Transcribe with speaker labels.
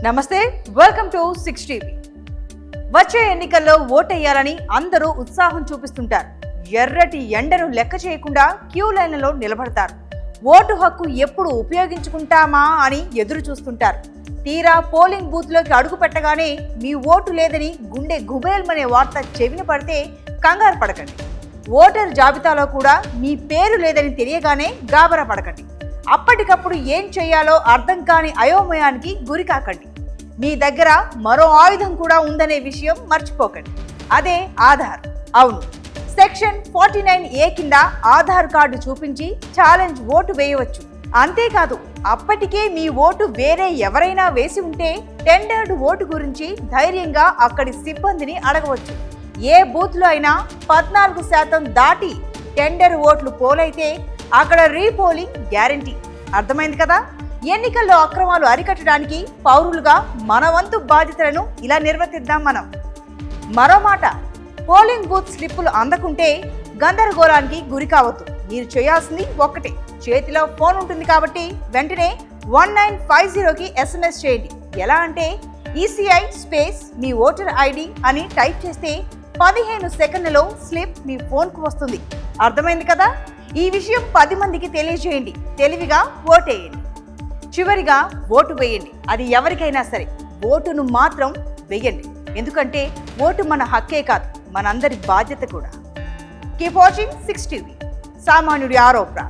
Speaker 1: నమస్తే, welcome to 6 TV. వచ్చే ఎన్నికల్లో ఓటేయాలని అందరూ ఉత్సాహం చూపిస్తుంటారు. ఎర్రటి ఎండను లెక్క చేయకుండా క్యూ లైన్లలో నిలబడతారు. ఓటు హక్కు ఎప్పుడు ఉపయోగించుకుంటామా అని ఎదురు చూస్తుంటారు. తీరా పోలింగ్ బూత్లోకి అడుగు పెట్టగానే మీ ఓటు లేదని గుండె గుబేల్మనే వార్త చెవిన పడితే కంగారు పడకండి. ఓటర్ జాబితాలో కూడా మీ పేరు లేదని తెలియగానే గాబరా పడకండి. అప్పటికప్పుడు ఏం చేయాలో అర్థం కాని అయోమయానికి గురి కాకండి. మీ దగ్గర మరో ఆయుధం కూడా ఉందనే విషయం మర్చిపోకండి. అదే ఆధార్. అవును, సెక్షన్ 49A కింద ఆధార్ కార్డు చూపించి ఛాలెంజ్ ఓటు వేయవచ్చు. అంతేకాదు, అప్పటికే మీ ఓటు వేరే ఎవరైనా వేసి ఉంటే టెండర్డ్ ఓటు గురించి ధైర్యంగా అక్కడి సిబ్బందిని అడగవచ్చు. ఏ బూత్లో అయినా 14% దాటి టెండర్ ఓట్లు పోలైతే అక్కడ రీపోలింగ్ గ్యారంటీ. అర్థమైంది కదా? ఎన్నికల్లో అక్రమాలు అరికట్టడానికి పౌరులుగా మన వంతు బాధ్యతలను ఇలా నిర్వర్తిద్దాం మనం. మరో మాట, పోలింగ్ బూత్ స్లిప్పులు అందకుంటే గందరగోళానికి గురి కావద్దు. మీరు చేయాల్సింది ఒక్కటే, చేతిలో ఫోన్ ఉంటుంది కాబట్టి వెంటనే 1950కి SMS చేయండి. ఎలా అంటే ECI స్పేస్ మీ ఓటర్ ID అని టైప్ చేస్తే 15 సెకండ్లలో స్లిప్ మీ ఫోన్కు వస్తుంది. అర్థమైంది కదా? ఈ విషయం 10 మందికి తెలియజేయండి. తెలివిగా ఓటేయండి. చివరిగా ఓటు వేయండి. అది ఎవరికైనా సరే, ఓటును మాత్రం వేయండి. ఎందుకంటే ఓటు మన హక్కే కాదు, మనందరి బాధ్యత కూడా. Keep watching 6 TV. సామాన్యుడి ఆరోపణ.